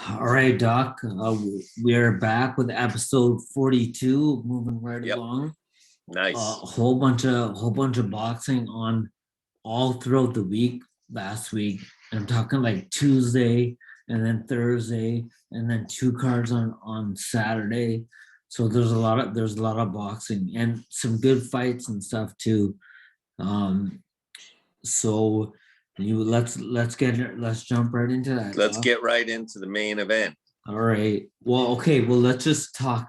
All right, Doc. We are back with episode 42, moving right Yep. along. A Nice. whole bunch of boxing on all throughout the week. Last week, I'm talking like Tuesday and then Thursday, and then two cards on Saturday. So there's a lot of boxing and some good fights and stuff too. Um, so let's jump right into that. Let's Doc. get right into the main event. All right. Well, okay. Well, let's just talk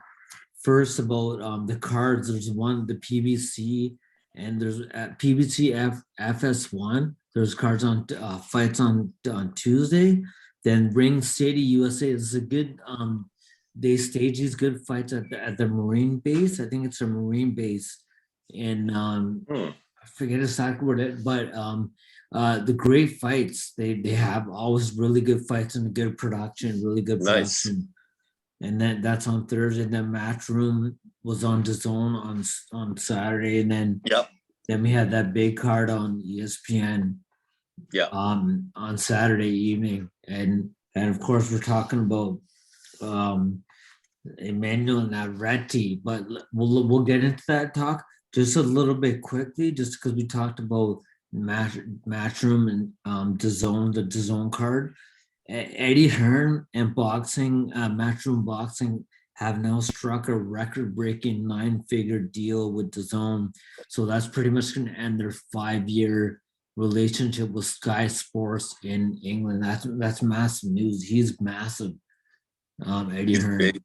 first about the cards. There's one, the PBC, and there's at PBC FS1. There's cards on fights on Tuesday. Then Ring City USA. This is a good. They stage these good fights at the Marine base. I think it's a Marine base, and I forget exactly what it, but the great fights they have always really good fights and good production, really good Nice. production. And then that's on Thursday. And then Matchroom was on DAZN on Saturday, and then Yep. we had that big card on ESPN Yeah. on Saturday evening, and of course we're talking about Emmanuel Navarrete, but we'll get into that talk just a little bit quickly, just because we talked about Matchroom and the DAZN card. Eddie Hearn and Matchroom Boxing have now struck a record-breaking 9-figure deal with DAZN. So that's pretty much going to end their 5-year relationship with Sky Sports in England. That's massive news. He's massive. Eddie Hearn. Big.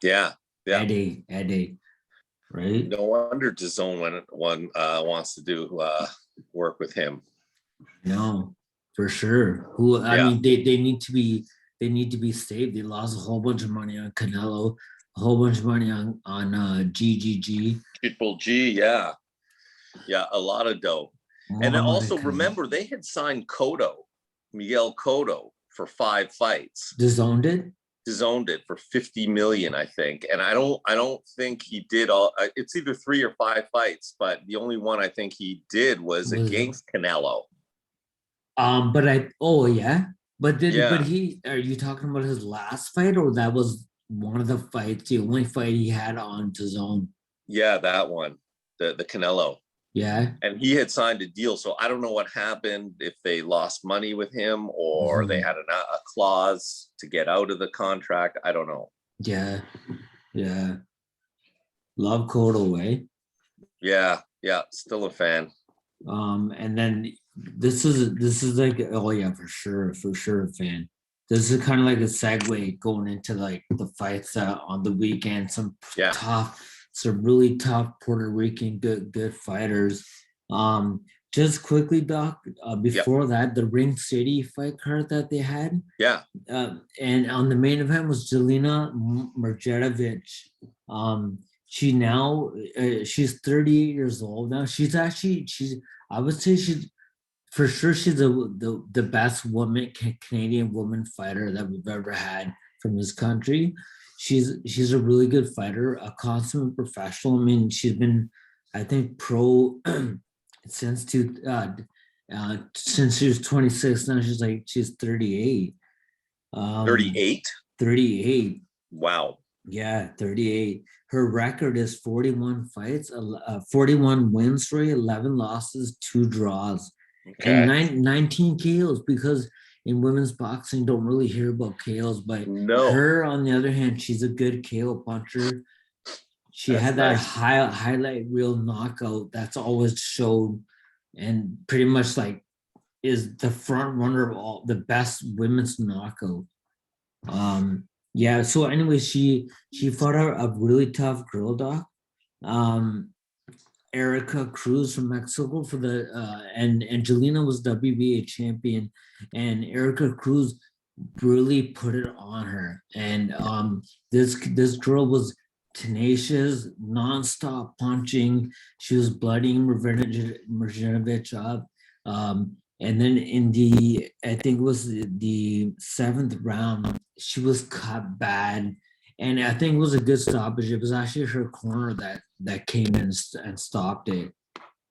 Yeah. Eddie. Right? No wonder DAZN wants to do work with him. No, for sure. I mean, they need to be saved. They lost a whole bunch of money on Canelo, a whole bunch of money on GGG. Triple G, yeah, a lot of dough. And also remember, they had signed Miguel Cotto for 5 fights. DAZN did for 50 million, I think. And I don't think he did all. It's either 3 or 5 fights, but the only one I think he did was against Canelo. But are you talking about his last fight, or that was one of the fights, the only fight he had on DAZN? Yeah, that one, the Canelo. Yeah. And he had signed a deal, so I don't know what happened, if they lost money with him or they had a clause to get out of the contract. I don't know. Yeah. Love Cotto, eh? Yeah, still a fan. And then this is like, oh yeah, for sure a fan. This is kind of like a segue going into like the fights on the weekend. Some really tough Puerto Rican good fighters. Just quickly, Doc, before that, the Ring City fight card that they had. Yeah. And on the main event was Jelena Marjetovic. She's 38 years old now. I would say she's the best Canadian woman fighter that we've ever had from this country. She's a really good fighter, a consummate professional. I mean, she's been, I think, pro since she was 26. Now she's 38. 38? 38. Wow. Yeah, 38. Her record is 41 fights, 41 wins, 11 losses, 2 draws, and 19 KOs, because in women's boxing, don't really hear about KOs, but her, on the other hand, she's a good KO puncher. She had that highlight reel knockout that's always showed, and pretty much like is the front runner of all the best women's knockout. Yeah. So anyway, she fought a really tough girl, Doc. Erica Cruz from Mexico for the and Angelina was WBA champion, and Erica Cruz really put it on her. And this girl was tenacious, nonstop punching. She was bloodying Marjanovic up. And then in I think it was the 7th round, she was cut bad. And I think it was a good stoppage. It was actually her corner that came in and stopped it.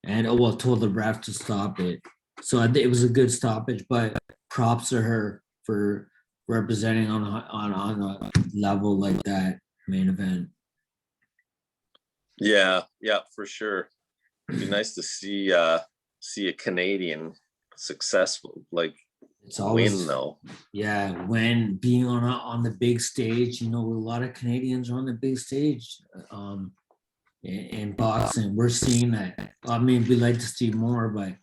And told the ref to stop it. So I think it was a good stoppage, but props to her for representing on a level like that main event. Yeah, for sure. It'd be nice to see a Canadian successful, like, it's always win though. Yeah, when being on the big stage, a lot of Canadians are on the big stage. In boxing, we're seeing that. I mean, we'd like to see more, but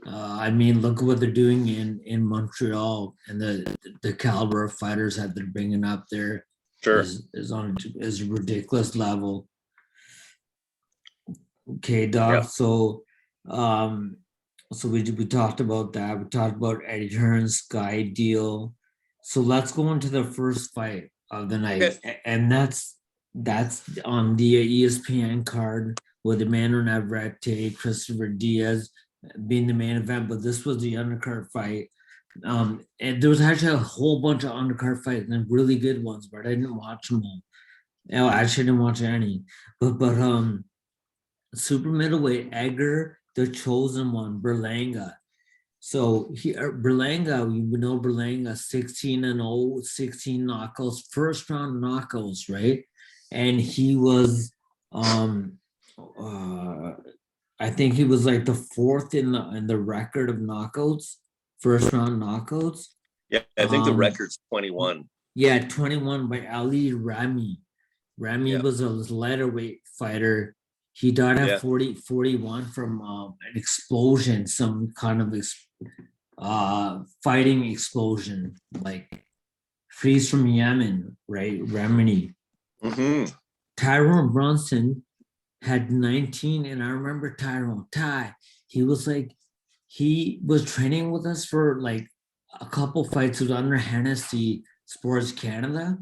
look at what they're doing in Montreal, and the caliber of fighters that they're bringing up there is on a ridiculous level. Okay, Doc. Yeah. So we talked about that. We talked about Eddie Hearn's Sky deal. So let's go into the first fight of the night, and that's on the ESPN card with Emmanuel Navarrete, Christoper Diaz being the main event. But this was the undercard fight, and there was actually a whole bunch of undercard fights and really good ones, but I didn't watch them all. No, I actually didn't watch any. But super middleweight, Edgar, the chosen one, Berlanga. So Berlanga, we know Berlanga 16-0, 16 knockouts, first round knockouts, right? And he was I think he was like the fourth in the record of knockouts, first round knockouts. Yeah, I think the record's 21. Yeah, 21 by Ali Rami. Rami was a lighterweight fighter. He died at 41 from an explosion, some kind of fighting explosion, like he's from Yemen, right? Remini. Mm-hmm. Tyrone Brunson had 19, and I remember Ty. He was training with us for like a couple fights. It was under Hennessy Sports Canada,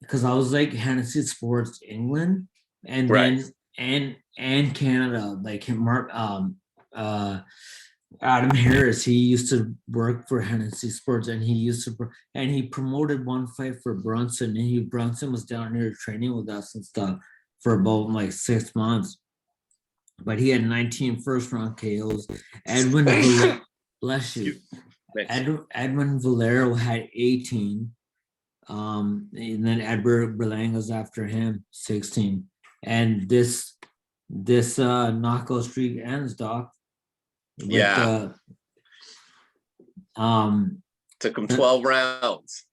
because I was like Hennessy Sports England, and then and Canada, like Adam Harris. He used to work for Hennessy Sports, and he promoted one fight for Brunson, and Brunson was down here training with us and stuff for about like 6 months. But he had 19 first round KOs. Edwin bless you. Edwin Valero had 18. And then Edward Berlanga's after him, 16. And this knockout streak ends, Doc. Took him 12 rounds.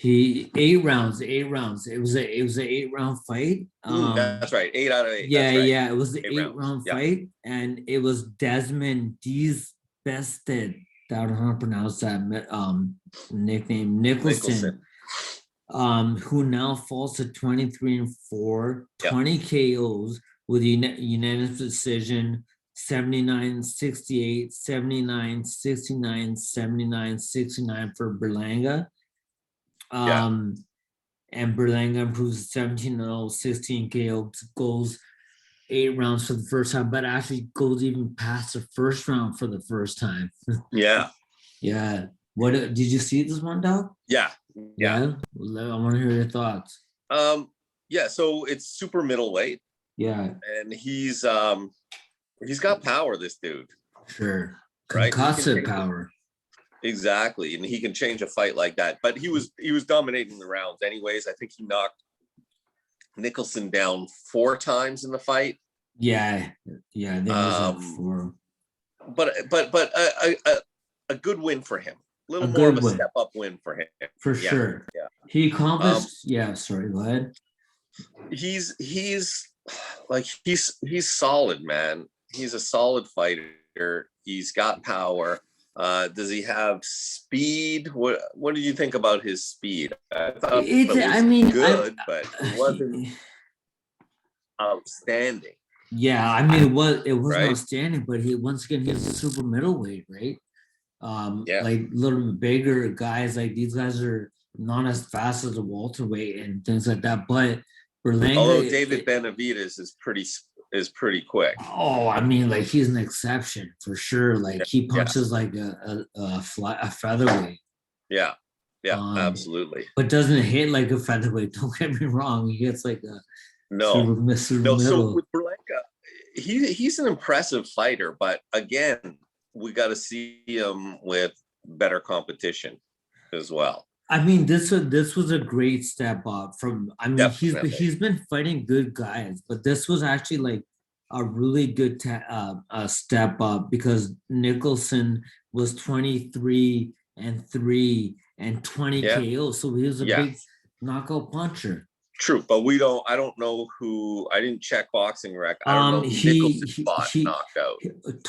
8 rounds. It was an 8-round fight. That's right. 8 out of 8. Yeah. It was the 8-round fight, and it was Desmon Diaz bested. I don't know how to pronounce that nickname, Nicholson. Who now falls to 23-4, 20 KOs with unanimous decision, 79-68, 79-69, 79-69 for Berlanga. And Berlanga improves 17-0, 16 KO, goes 8 rounds for the first time, but actually goes even past the first round for the first time. Yeah. What did you see this one, Doc? Yeah. I want to hear your thoughts. So it's super middleweight. Yeah. And he's got power, this dude. Sure. Concussive power. Exactly. And he can change a fight like that. But he was dominating the rounds anyways. I think he knocked Nicholson down 4 times in the fight. Yeah. I think it was like 4. But a good win for him. A little more of a step up win for him. For sure. Yeah. He accomplished sorry, go ahead. He's solid, man. He's a solid fighter. He's got power. Does he have speed? What did you think about his speed? I thought it was good, but it wasn't outstanding. Yeah, it wasn't outstanding, but he's a super middleweight, right? Like a little bit bigger guys, like these guys are not as fast as a welterweight and things like that. But Berlanga, although David Benavidez is pretty quick. Oh, like he's an exception for sure. Like he punches like a featherweight. Yeah, absolutely. But doesn't hit like a featherweight. Don't get me wrong. He hits like a no. So with Berlanga, he's an impressive fighter, but again, we got to see him with better competition as well. I mean, this was a great step up from. I mean, he's been fighting good guys, but this was actually like a really good step up because Nicholson was 23-3 and 20 KO, so he was a big knockout puncher. True, but I don't know who. I didn't check boxing rec. I don't know who Nicholson fought knockout.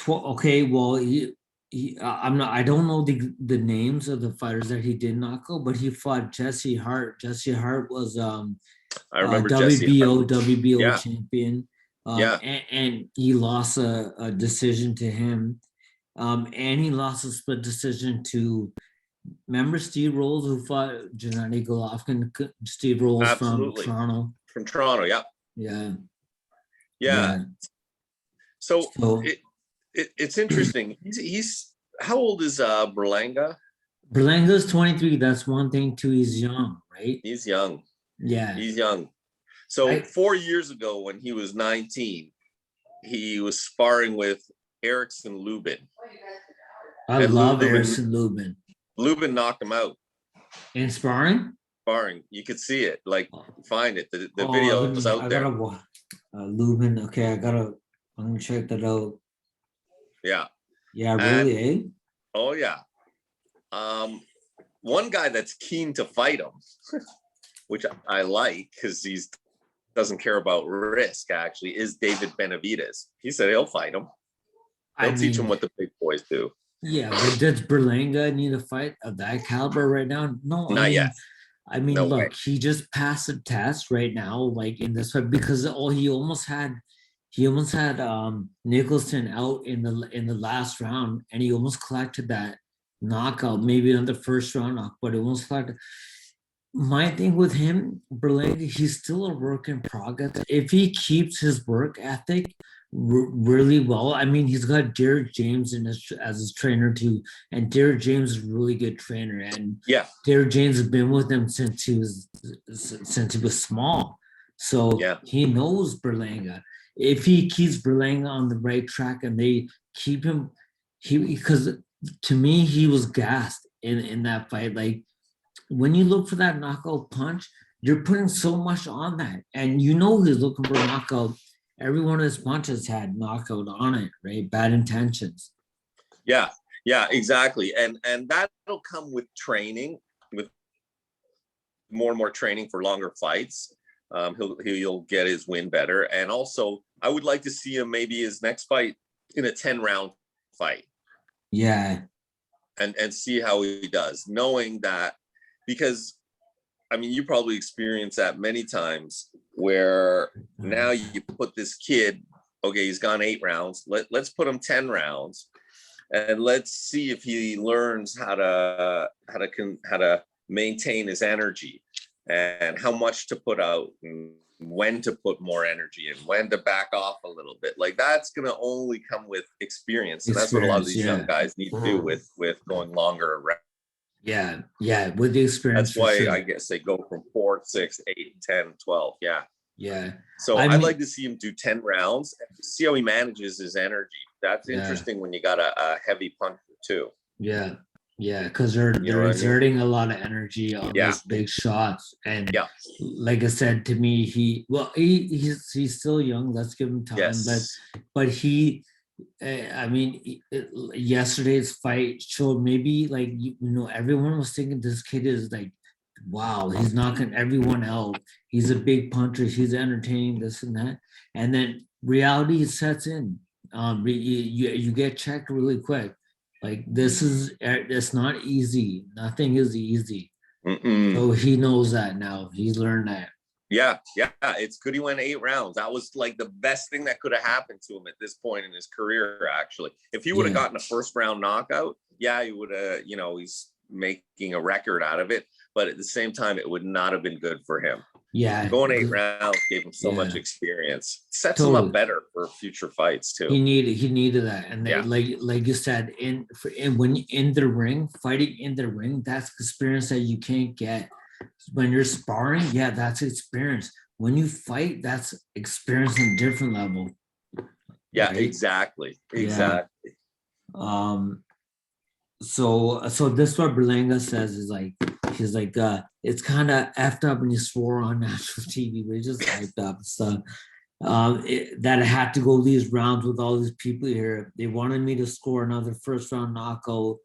Okay, well, I don't know the names of the fighters that he did knock out, but he fought Jesse Hart. Jesse Hart was I remember WBO champion. And he lost a decision to him. And he lost a split decision to, remember Steve Rolls, who fought Gennady Golovkin? Steve Rolls from Toronto. From Toronto, yeah. So it's interesting. He's how old is Berlanga? Berlanga's 23. That's one thing too. He's young, right? He's young. Yeah. He's young. So 4 years ago, when he was 19, he was sparring with Erickson Lubin. I love Erickson Lubin. Lubin knocked him out. In sparring? Sparring. You could see it. Like, find it. The video was out there. Lubin. Okay, I'm gonna check that out. Yeah. Yeah, really, Oh, yeah. One guy that's keen to fight him, which I like because he doesn't care about risk, actually, is David Benavidez. He said he'll fight him. He'll teach him what the big boys do. Yeah, but does Berlanga need a fight of that caliber right now? No, not yet. I mean, no look, he just passed a test right now, like in this fight, because he almost had Nicholson out in the last round, and he almost collected that knockout, maybe on the first round, but it almost collected. My thing with him, Berlanga, he's still a work in progress. If he keeps his work ethic really well, I mean, he's got Derek James as his trainer too, and Derek James is a really good trainer, and Derek James has been with him since he was small, so he knows Berlanga. If he keeps Berlanga on the right track and they keep him, because to me he was gassed in that fight. Like, when you look for that knockout punch, you're putting so much on that, and he's looking for a knockout. Every one of his punches had knockout on it, right? Bad intentions. Yeah, exactly. And that'll come with training, with more and more training for longer fights. He'll get his win better. And also, I would like to see him maybe his next fight in a 10-round fight. Yeah. And see how he does, knowing that, because I mean, you probably experienced that many times where now you put this kid, okay, he's gone 8 rounds. Let's put him 10 rounds, and let's see if he learns how to maintain his energy and how much to put out and when to put more energy and when to back off a little bit. Like, that's going to only come with experience. And that's what a lot of these young guys need to do with going longer around. Yeah, with the experience. That's why I guess they go from 4, 6, 8, 10, 12. Yeah. So I'd like to see him do 10 rounds and see how he manages his energy. That's interesting when you got a heavy puncher too. Yeah, because they're exerting a lot of energy on those big shots. And like I said, to me, he's still young. Let's give him time. Yes. But he. I mean, yesterday's fight showed maybe, like, everyone was thinking this kid is like, wow, he's knocking everyone out. He's a big puncher. He's entertaining, this and that. And then reality sets in. You get checked really quick. Like, it's not easy. Nothing is easy. So he knows that now. He's learned that. Yeah. It's good he went 8 rounds. That was like the best thing that could have happened to him at this point in his career, actually. If he would have gotten a first round knockout, he would have, he's making a record out of it. But at the same time, it would not have been good for him. Yeah. Going 8 rounds gave him so much experience. Sets him up better for future fights too. He needed that. And like you said, when you're in the ring, fighting in the ring, that's experience that you can't get. When you're sparring, that's experience. When you fight, that's experience on a different level. Yeah, right? Exactly. So this is what Berlanga says is like, he's like, it's kind of effed up and he swore on national TV, but he's just hyped up and stuff. That I had to go these rounds with all these people here. They wanted me to score another first round knockout,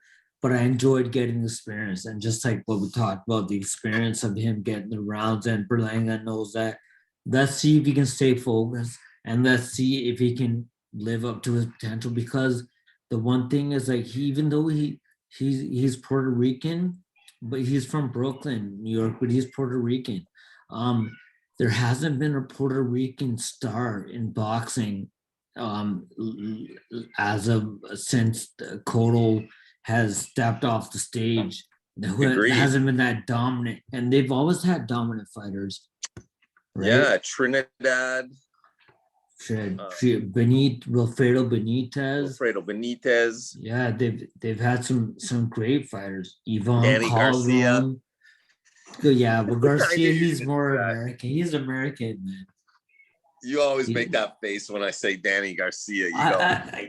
but I enjoyed getting the experience. And just like what we talked about, the experience of him getting the rounds, and Berlanga knows that. Let's see if he can stay focused, and let's see if he can live up to his potential. Because the one thing is, like, even though he's Puerto Rican, but he's from Brooklyn, New York, but he's Puerto Rican. There hasn't been a Puerto Rican star in boxing as of since Cotto has stepped off the stage. Who hasn't been that dominant, and they've always had dominant fighters. Right? Yeah, Trinidad. Wilfredo Benitez. Yeah, they've had some great fighters. Danny Garcia. Yeah, but Garcia, he's more American. He's American, man. You always make that face when I say Danny Garcia. I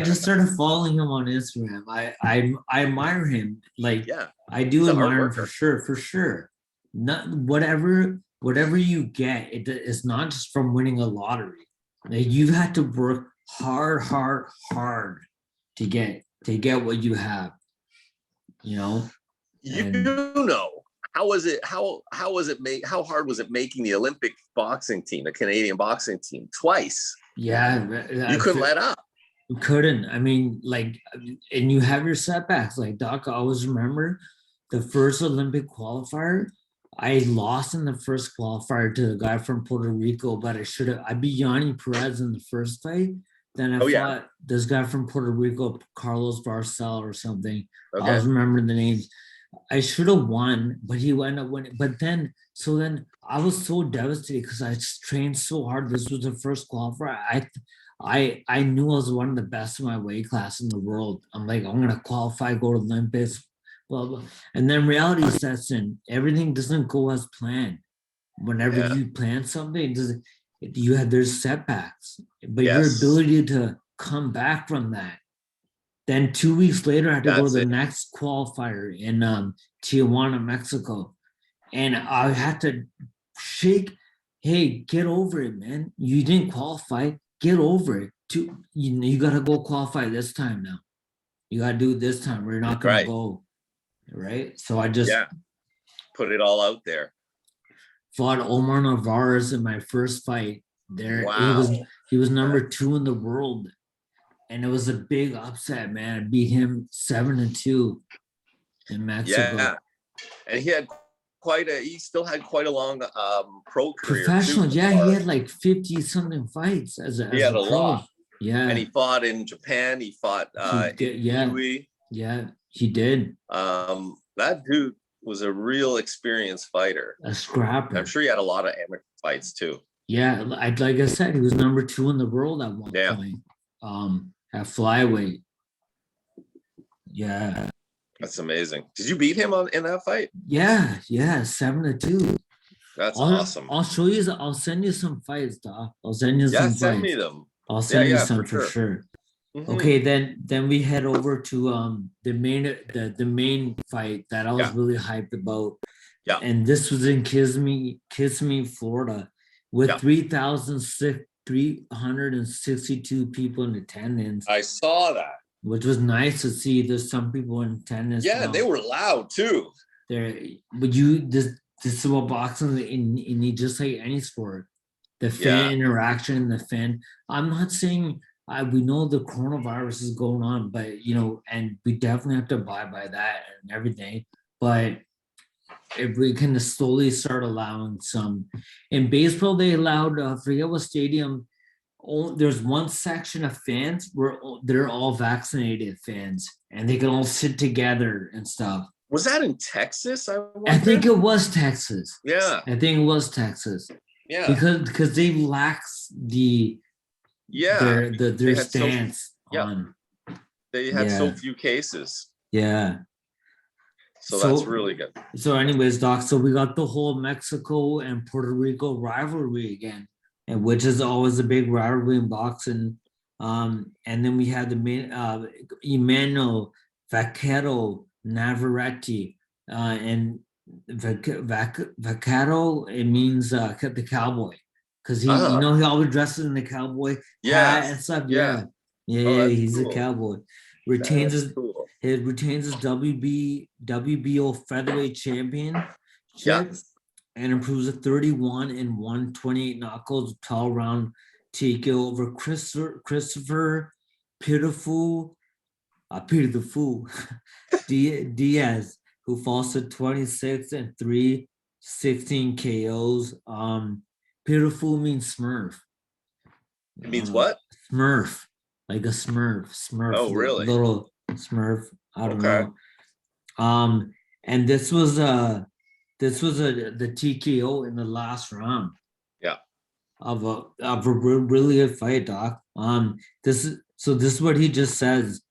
just started following him on Instagram. I admire him. Like, yeah, I do admire him for sure. Not whatever you get, it's not just from winning a lottery. Like, you've had to work hard to get what you have. You know. How was it? How hard was it making the Olympic boxing team, the Canadian boxing team, twice? Yeah, you couldn't let up. You couldn't. I mean, like, and you have your setbacks. Like, Doc, I always remember the first Olympic qualifier. I lost in the first qualifier to the guy from Puerto Rico, but I beat Yanni Perez in the first fight. Then I fought this guy from Puerto Rico, Carlos Barcel or something. Okay. I always remember the names. I should have won, but he ended up winning. But then I was so devastated because I trained so hard. This was the first qualifier. I knew I was one of the best in my weight class in the world. I'm like, I'm gonna qualify, go to the Olympics, blah blah. And then reality sets in. Everything doesn't go as planned. Whenever you plan something, there's setbacks. But your ability to come back from that. Then 2 weeks later, I had to go to the next qualifier in Tijuana, Mexico. And I had to shake, hey, get over it, man. You didn't qualify. Get over it. You got to go qualify this time now. You got to do it this time. We're not going to go. Right? So I just put it all out there. Fought Omar Navarrete in my first fight. There, he was number 2 in the world. And it was a big upset, man. I beat him 7-2 in Mexico. Yeah, and he still had quite a long pro career. Professional, too. Yeah, he had like 50-something fights as a pro. Lot. Yeah, and he fought in Japan. He fought Kiwi. Yeah, he did. That dude was a real experienced fighter. A scrapper. I'm sure he had a lot of amateur fights too. Yeah, like I said, he was number 2 in the world at one point. At flyweight. Yeah. That's amazing. Did you beat him in that fight? Yeah, 7-2. That's awesome. I'll show you. I'll send you some fights, Doc. I'll send you some fights. Send me them. I'll send you some for sure. Mm-hmm. Okay, then we head over to the main fight that I was really hyped about. Yeah. And this was in Kissimmee, Florida, with 362 people in attendance. I saw that. Which was nice to see. There's some people in attendance. Yeah, they were loud too. This is about boxing in just like any sport. The fan interaction, the fan. I'm not saying we know the coronavirus is going on, but and we definitely have to abide by that and everything. But if we can slowly start allowing some. In baseball, they allowed, I forget what stadium, there's one section of fans where they're all vaccinated fans and they can all sit together and stuff. Was that in Texas? I think it was Texas. Yeah. I think it was Texas. Yeah. Because they lax their stance on. They had so few cases. Yeah. So that's really good. So anyways, Doc, so we got the whole Mexico and Puerto Rico rivalry again, and which is always a big rivalry in boxing. And then we had the main Emmanuel Vaquero Navarrete, and Vaquero, it means the cowboy, because he he always dresses in the cowboy hat and stuff. Yeah. He's a cowboy. Retains his WBO featherweight championship, and improves a 31 and 128 knockouts 12 round TKO over Christoper Pitufo Diaz, who falls to 26 and 3, 16 KOs. Pitufo means Smurf. It means what? Smurf, like a Smurf. Oh, really? Little Smurf. I don't know. And this was the TKO in the last round. Yeah. Of a really good fight, Doc. This is what he just says.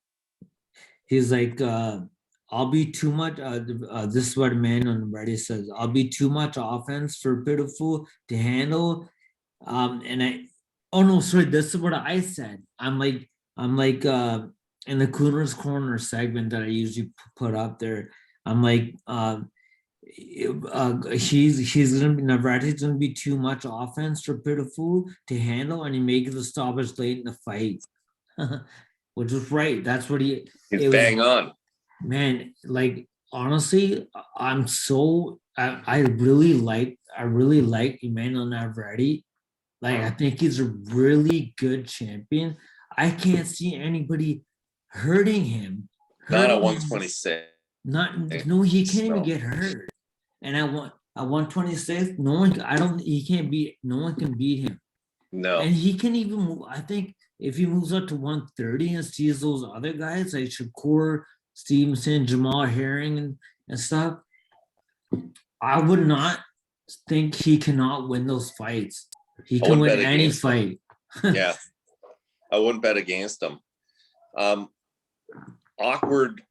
He's like, I'll be too much. This is what Emmanuel Navarrete says. I'll be too much offense for Pitufo to handle. This is what I said. I'm like in the Kooner's Corner segment that I usually put up there. I'm like, he's gonna be Navarrete's gonna be too much offense for Pitufo to handle, and he makes the stoppage late in the fight. Which was right. That's what he's bang on. Man, like honestly, I really like Emmanuel Navarrete. Like, I think he's a really good champion. I can't see anybody hurting him. Not at 126. He can't even get hurt. And at 126, no one can beat him. No. And he can even move. I think if he moves up to 130 and sees those other guys like Shakur Stevenson, Jamal Herring and stuff, I would not think he cannot win those fights. He can win any fight. Yeah. I wouldn't bet against him. Awkward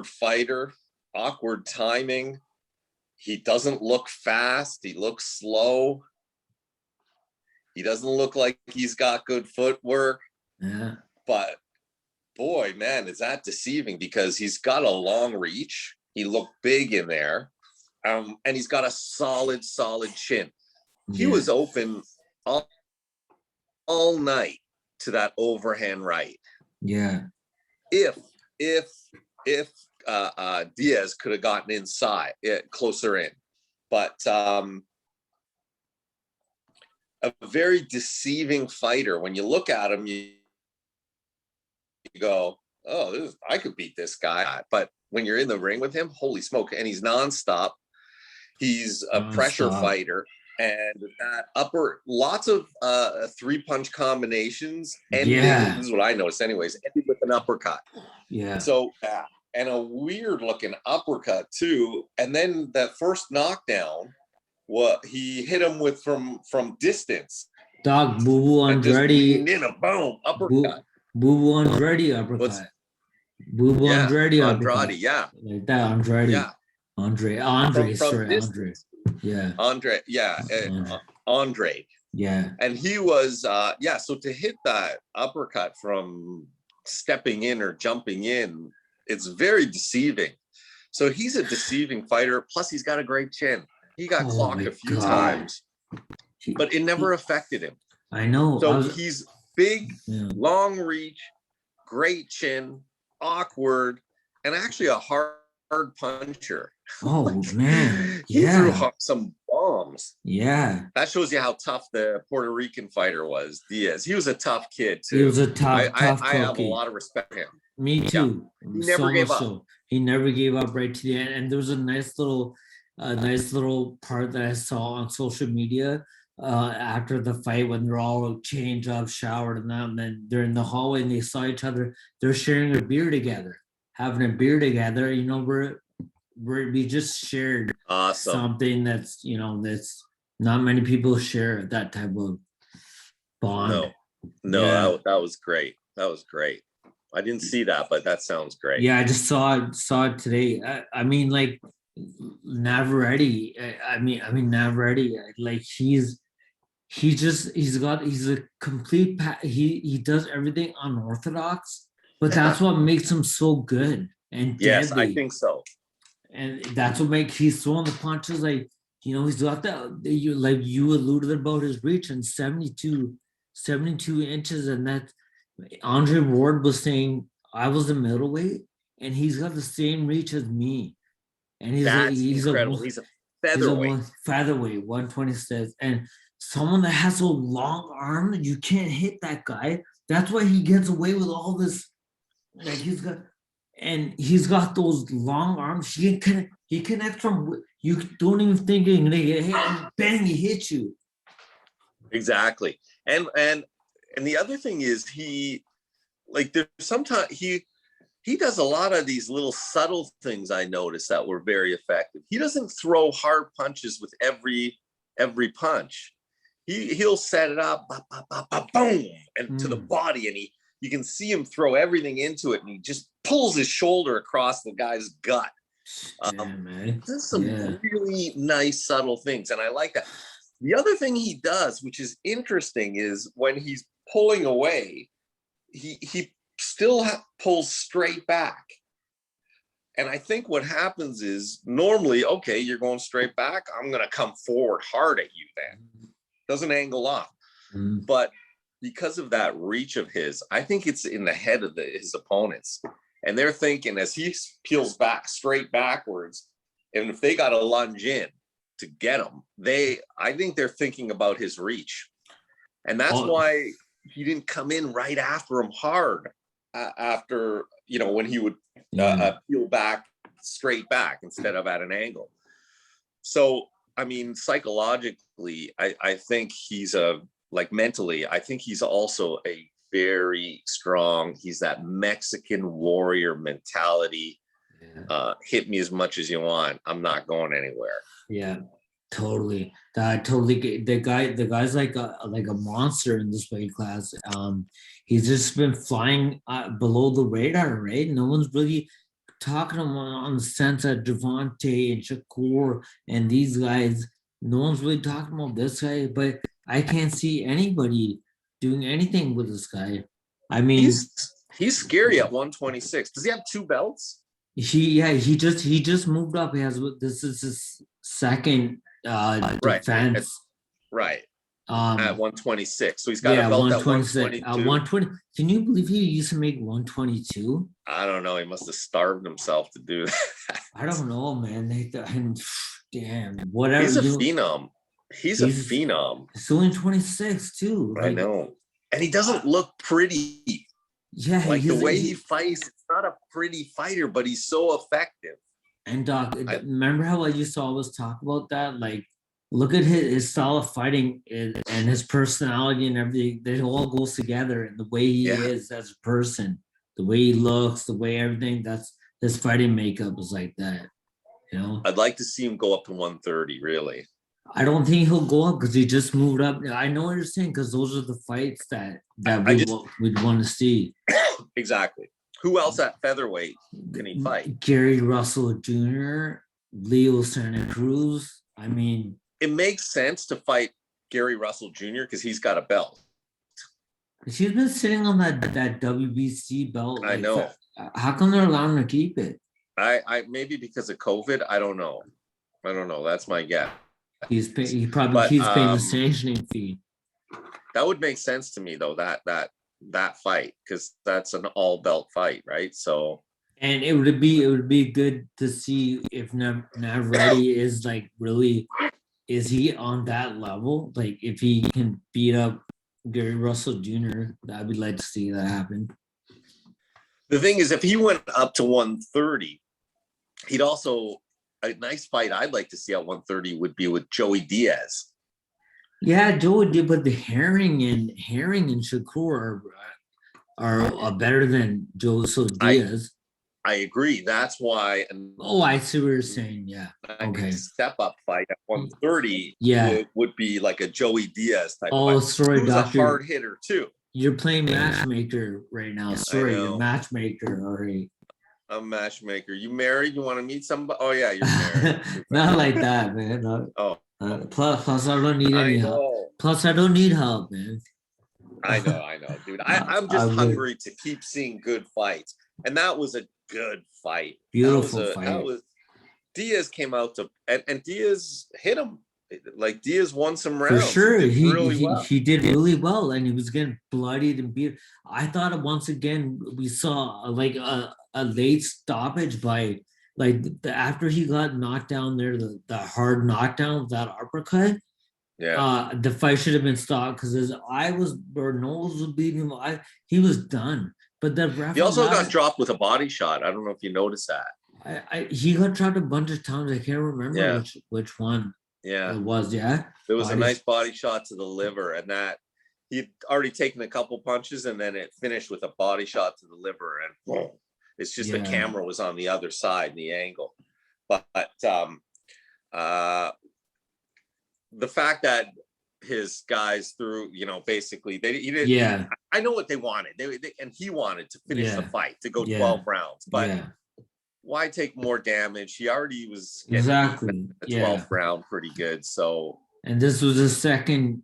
fighter, awkward timing. He doesn't look fast. He looks slow. He doesn't look like he's got good footwork. Yeah. But boy, man, is that deceiving, because he's got a long reach. He looked big in there. And he's got a solid chin. He was open all night to that overhand right. Yeah. If Diaz could have gotten inside, closer in. But a very deceiving fighter. When you look at him, you go, oh, I could beat this guy. But when you're in the ring with him, holy smoke. And he's nonstop. He's a pressure fighter. And that lots of 3-punch combinations. This is what I noticed anyways, ended with an uppercut. Yeah. So, and a weird looking uppercut too. And then that first knockdown, he hit him with from distance. Dog, Boo Andrade. In a boom, uppercut. Boo Andrade uppercut. Boo Andrade uppercut. Andrade, yeah. Like that, Andrade. Yeah. Andre. Yeah. Andre, yeah. Andre. Yeah. And he was, so to hit that uppercut from stepping in or jumping in, it's very deceiving. So he's a deceiving fighter. Plus, he's got a great chin. He got clocked a few times, but it never affected him. I know. So he's big, long reach, great chin, awkward, and actually a hard puncher. Oh, man. He threw some bombs. Yeah. That shows you how tough the Puerto Rican fighter was, Diaz. He was a tough kid, too. He was a tough I have a lot of respect for him. Me too. Yeah. He never gave up. So. He never gave up right to the end. And there was a nice little part that I saw on social media after the fight, when they're all changed up, showered, and then they're in the hallway and they saw each other. They're sharing a beer together, having a beer together. We just shared something that's that's not many people share, that type of bond. No, that was great. That was great. I didn't see that, but that sounds great. Yeah, I just saw it today. I mean, like Navarrete. Navarrete. Like he's a complete he does everything unorthodox, but that's what makes him so good and yes, deadly. I think so. And that's what makes he's throwing the punches like, he's got that, you alluded about his reach and 72 inches, and that Andre Ward was saying I was a middleweight and he's got the same reach as me. And he's incredible. He's a featherweight. Featherweight, 126. And someone that has a long arm, you can't hit that guy. That's why he gets away with all this. Like he's got those long arms. He connects from, you don't even think you're gonna get hit, and bang, he hits you. Exactly. And the other thing is there's sometimes he does a lot of these little subtle things I noticed that were very effective. He doesn't throw hard punches with every punch. He'll set it up, boom, and to the body, and you can see him throw everything into it, and he just pulls his shoulder across the guy's gut. Does some really nice subtle things, and I like that. The other thing he does, which is interesting, is when he's pulling away, he still pulls straight back. And I think what happens is normally, okay, you're going straight back, I'm going to come forward hard at you then. Doesn't angle off. But because of that reach of his, I think it's in the head of his opponents. And they're thinking as he peels back straight backwards, and if they got to lunge in to get him, I think they're thinking about his reach. And that's why he didn't come in right after him hard. After, when he would peel back straight back instead of at an angle. So, I mean, psychologically, I think he's mentally, I think he's also a very strong, he's that Mexican warrior mentality. Hit me as much as you want. I'm not going anywhere. Yeah, totally. The guy's like a monster in this weight class. He's just been flying below the radar, right? No one's really talking on the sense that Javante and Shakur and these guys, no one's really talking about this guy, but I can't see anybody doing anything with this guy. I mean, he's scary at 126. Does he have 2 belts? He just moved up. This is his second defense. Right. At 126. So he's got a belt at 122. 120. Can you believe he used to make 122? I don't know. He must have starved himself to do that. I don't know, man. Damn, whatever. He's a phenom. He's a phenom. So in 26 too. I know. And he doesn't look pretty. Yeah. Like the way he fights, it's not a pretty fighter, but he's so effective. And Doc, remember how I used to always talk about that? Like, look at his style of fighting and his personality and everything. It all goes together. And the way he is as a person, the way he looks, the way everything, that's his fighting makeup is like that. I'd like to see him go up to 130, really. I don't think he'll go up because he just moved up. I know what you're saying, because those are the fights that we'd want to see. Exactly. Who else at featherweight can he fight? Gary Russell Jr., Leo Santa Cruz. I mean, it makes sense to fight Gary Russell Jr. because he's got a belt. He's been sitting on that WBC belt. I know. How come they're allowing him to keep it? I maybe because of COVID. I don't know. That's my guess. He's paying the sanctioning fee. That would make sense to me though. That fight, because that's an all belt fight, right? So. And it would be good to see if Navarrete is like really, is he on that level? Like if he can beat up Gary Russell Jr., I would like to see that happen. The thing is, if he went up to 130, he'd also, a nice fight I'd like to see at 130 would be with Joey Diaz. Yeah, Joey did, but the Herring and Shakur are better than Diaz. I agree. That's why. I see what you're saying. Yeah. Okay. Step up fight at 130. Would be like a Joey Diaz type. Oh, sorry, Who's Doctor. A hard hitter too. You're playing matchmaker right now. Sorry, you're matchmaker. All right. I'm matchmaker. You married? You want to meet somebody? Oh yeah, you're married. Not like that, man. No. Oh, Plus, I don't need any help. Plus, I don't need help, man. I know, dude. I'm just hungry to keep seeing good fights, and that was a good fight. Beautiful fight. Diaz came out and Diaz hit him. Like Diaz won some rounds. For sure, he did really well, and he was getting bloodied and beat. I thought once again we saw like a late stoppage by after he got knocked down there, the hard knockdown with that uppercut. Yeah, the fight should have been stopped because his eye was or nose was bleeding. He was done. But the ref, he also got dropped with a body shot. I don't know if you noticed that. He got dropped a bunch of times. I can't remember which one. Yeah, it was. Yeah, there was a nice body shot to the liver, and that he'd already taken a couple punches, and then it finished with a body shot to the liver, and boom. It's just the camera was on the other side, the angle. But the fact that his guys threw, basically he didn't. Yeah, I know what they wanted. They and he wanted to finish the fight to go 12 rounds, but. Why take more damage? He already was exactly the 12th round pretty good. So, and this was a second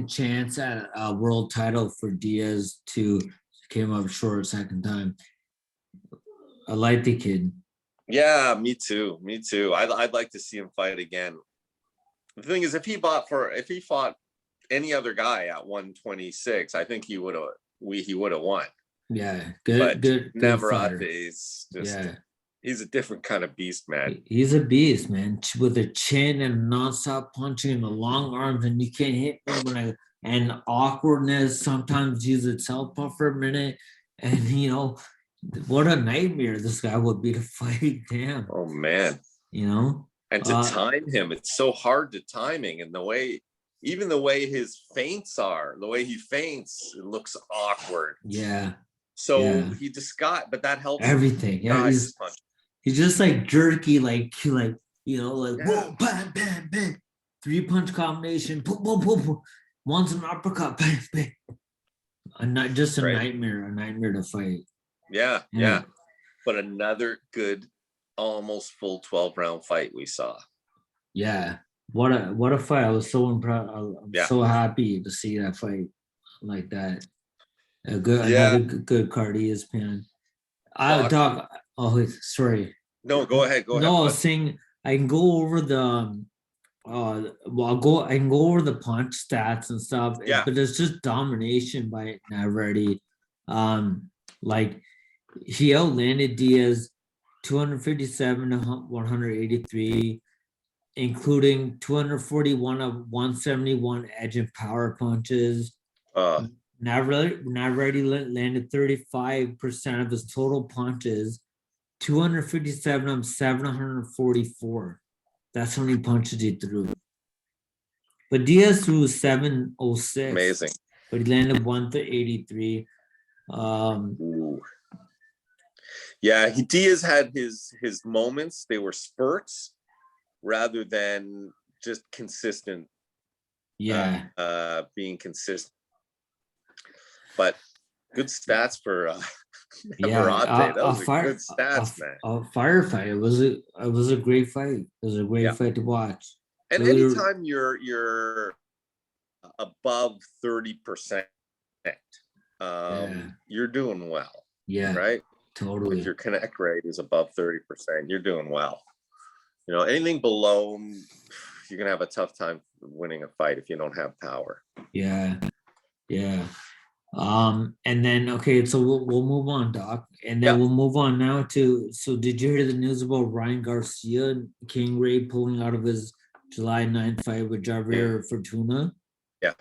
chance at a world title for Diaz to came up short second time. I like the kid. Yeah, me too. I'd like to see him fight again. The thing is, if he fought any other guy at 126, I think he would have won. Yeah, good. Navarrete is just he's a different kind of beast, man. He's a beast, man, with a chin and non-stop punching and the long arms, and you can't hit me and awkwardness. Sometimes use it southpaw for a minute, and what a nightmare this guy would be to fight. Damn. Oh man. And to time him, it's so hard to timing, and the way his feints are, the way he feints, it looks awkward. Yeah. So he just but that helps everything. Yeah, he's just like jerky, like whoa, bam, bam, bam, 3-punch combination, boom, boom, boom, boom. One's an uppercut, bang, bang. Not just a nightmare to fight. Yeah. But another good, almost full 12-round fight we saw. Yeah, what a fight! I was so impressed. I'm so happy to see that fight like that. Another good card, ESPN. Doc. Oh, sorry. No, go ahead. No, I was saying I can go over the. I can go over the punch stats and stuff. Yeah. But it's just domination by Navarrete. Like he outlanded Diaz 257 to 183, including 241 of 171 edge and power punches. Navarrete landed 35% of his total punches, 257 of 744. That's how many punches he threw. But Diaz threw 706. Amazing. But he landed 183. Diaz had his moments. They were spurts rather than just consistent. Being consistent. But good stats for Navarrete. That was good stats, man. A firefight. It was a great fight. It was a great fight to watch. And anytime you're above 30%, you're doing well. Yeah. Right? Totally. If your connect rate is above 30%, you're doing well. Anything below, you're gonna have a tough time winning a fight if you don't have power. Yeah. And then so we'll move on, Doc, and then we'll move on now to. So did you hear the news about Ryan Garcia and King Ray pulling out of his July 9th fight with Javier Fortuna? Yeah.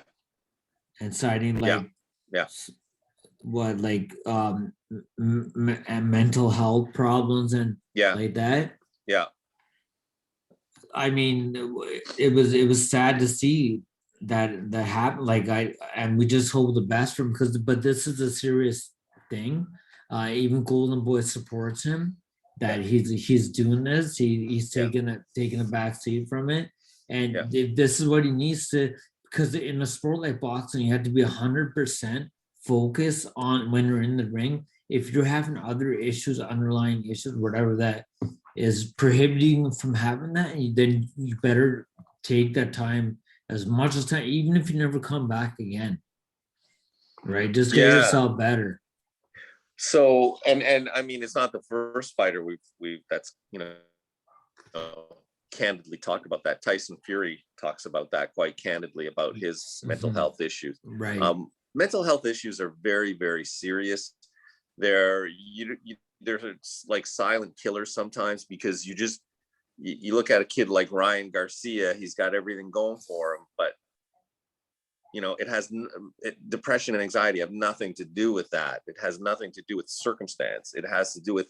And citing mental health problems and like that. Yeah. I mean, it was sad to see that happened. And we just hope the best for him but this is a serious thing. Even Golden Boy supports him that he's doing this. He's taking a back seat from it, and if this is what he needs to. Because in a sport like boxing, you have to be 100% focused on when you're in the ring. If you're having other issues, underlying issues, whatever that, is prohibiting from having that, then you better take that time as much as time, even if you never come back again. Right? Just get yourself better. So and I mean, it's not the first fighter we've that's candidly talked about that. Tyson Fury talks about that quite candidly about his mental health issues. Right. Mental health issues are very, very serious. They're like silent killers sometimes, because you look at a kid like Ryan Garcia, he's got everything going for him, but depression and anxiety have nothing to do with that. It has nothing to do with circumstance. It has to do with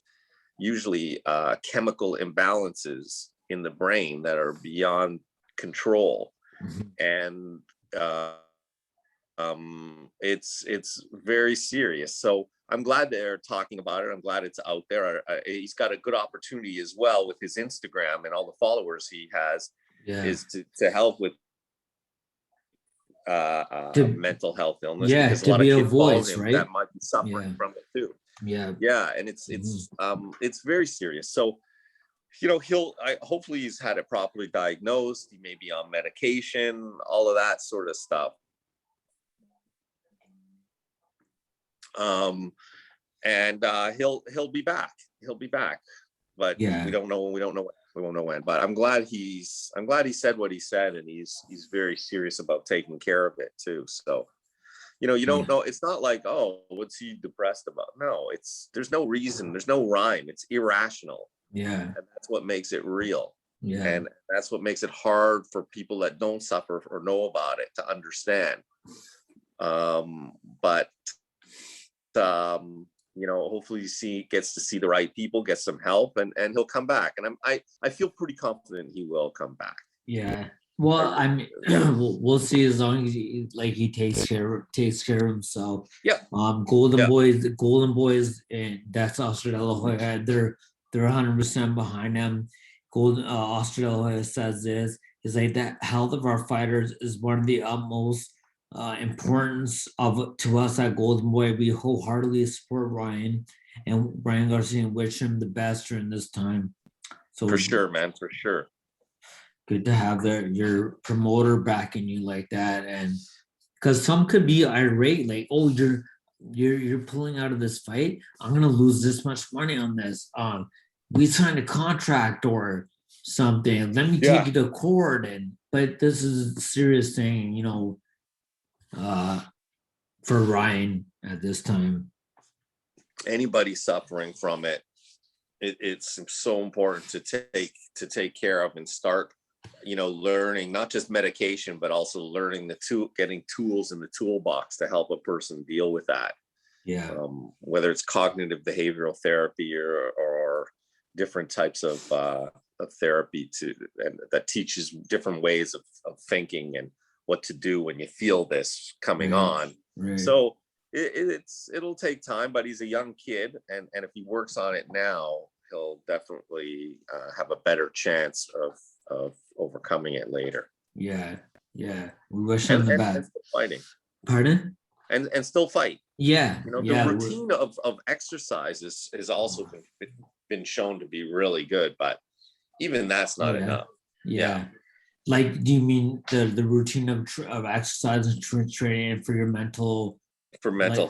usually chemical imbalances in the brain that are beyond control. And it's very serious. So I'm glad they're talking about it. I'm glad it's out there. He's got a good opportunity as well with his Instagram and all the followers he has, is to help with mental health illness, because a lot of kids follow him that might be suffering from it too. And it's very serious. So hopefully he's had it properly diagnosed. He may be on medication, all of that sort of stuff. And he'll be back. But we don't know when. But I'm glad he said what he said, and he's very serious about taking care of it too. So you don't know. It's not like, oh, what's he depressed about? No, there's no reason, there's no rhyme. It's irrational. And that's what makes it real. And that's what makes it hard for people that don't suffer or know about it to understand. But hopefully he gets to see the right people, get some help, and he'll come back. And I feel pretty confident he will come back. Well, I mean, we'll see, as long as he takes care of himself. Golden Boys, and that's Australia. They're 100% behind him. Australia says this is like, that health of our fighters is one of the utmost importance to us at Golden Boy. We wholeheartedly support Ryan Garcia and wish him the best during this time. So for sure, man, for sure. Good to have your promoter backing you like that, and because some could be irate, like, oh, you're pulling out of this fight, I'm gonna lose this much money on this. We signed a contract or something. Let me take you to court, but this is a serious thing, for Ryan at this time. Anybody suffering from it's so important to take care of and start learning not just medication, but also learning getting tools in the toolbox to help a person deal with that. Whether it's cognitive behavioral therapy or different types of therapy that teaches different ways of thinking and what to do when you feel this coming on. So it'll take time, but he's a young kid, and if he works on it now, he'll definitely have a better chance of overcoming it later. We wish him the best. And still fighting. Pardon? And still fight. The routine of exercise has also been shown to be really good, but even that's not enough. Like, do you mean the routine of exercise and training for your mental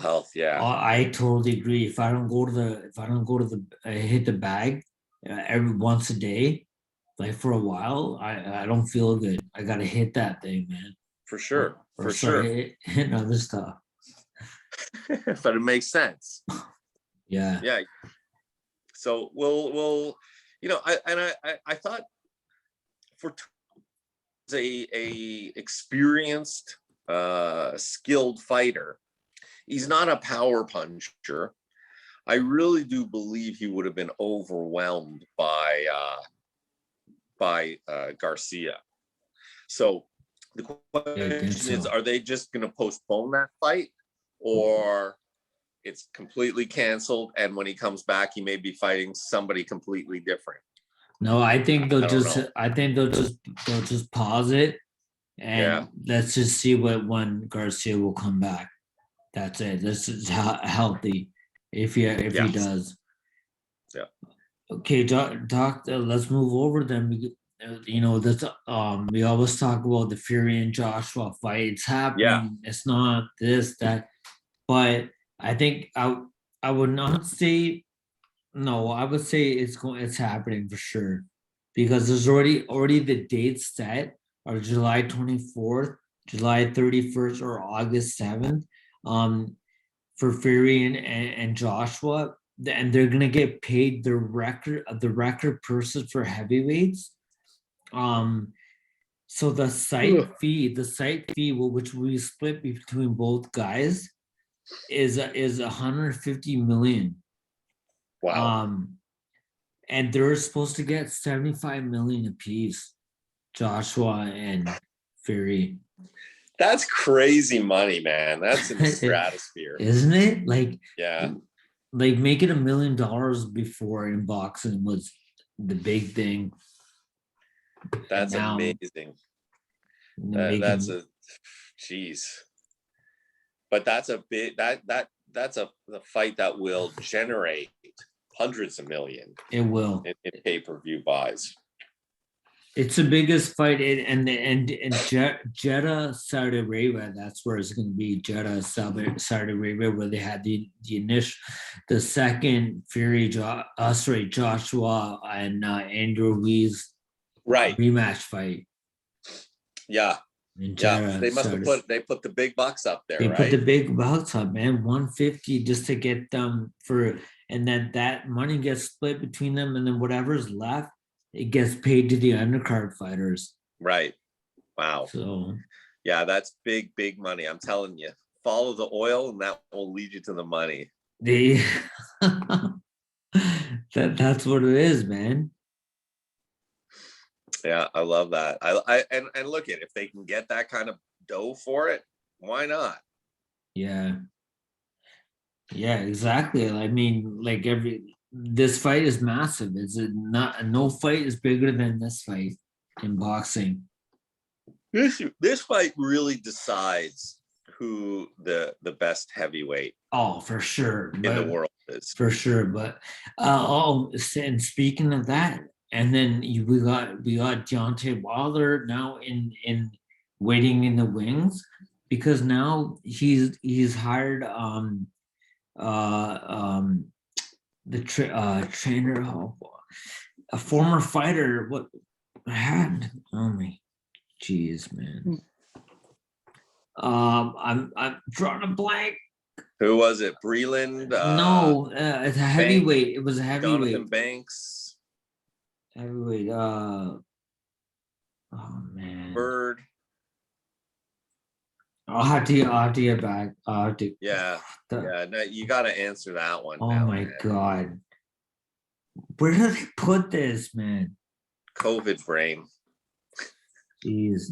health? I totally agree. If I don't go to the hit the bag every once a day, like for a while, I don't feel good. I gotta hit that thing, man. For sure. Hitting other stuff. But it makes sense. So we'll I thought for a experienced, skilled fighter, he's not a power puncher. I really do believe he would have been overwhelmed by Garcia. So the question is, are they just going to postpone that fight, or it's completely canceled, and when he comes back, he may be fighting somebody completely different? No, I think they'll just pause it, and let's just see when Garcia will come back. That's it. This is healthy if he does. Okay, let's move over then. You know, that's we always talk about the Fury and Joshua fight. It's happening. It's not this, that, but I think I would not say no, I would say it's happening for sure. Because there's already the dates set are July 24th, July 31st, or August 7th. For Fury and Joshua, and they're gonna get paid the record purses for heavyweights. So the site fee, which we split between both guys, is 150 million. Wow. And they're supposed to get 75 million apiece, Joshua and Fury. That's crazy money, man. That's in the stratosphere. Isn't it? Like, yeah. Like making $1 million before in boxing was the big thing. That's amazing. That's a jeez. But that's a big that's a fight that will generate hundreds of million. It will in pay-per-view buys. It's the biggest fight and Jeddah, Saudi Arabia. That's where it's going to be. Jeddah, Saudi Arabia, where they had the second Fury, Joshua and Andrew Ruiz rematch fight. Yeah. Jeddah, they must have put the big bucks up there. They put the big bucks up, man. 150 just to get them for, and then that money gets split between them, and then whatever's left, it gets paid to the undercard fighters. Right. Wow. So yeah, that's big money. I'm telling you. Follow the oil, and that will lead you to the money. That's what it is, man. Yeah, I love that. And look at, if they can get that kind of dough for it, why not? Yeah. Yeah, exactly. I mean, like this fight is massive. No fight is bigger than this fight in boxing. This fight really decides who the best heavyweight for sure in the world is. For sure. But and speaking of that, and then we got Deontay Wilder now in waiting in the wings, because now he's hired the trainer, a former fighter. What had? Oh my, jeez, man. I'm drawing a blank. Who was it? Breland? No, it's a heavyweight. It was a heavyweight. Jonathan Banks. Heavyweight. Oh man. Bird. I'll have to get back. Yeah. No, you got to answer that one. Oh my God. Where do they put this, man? COVID brain. Jeez.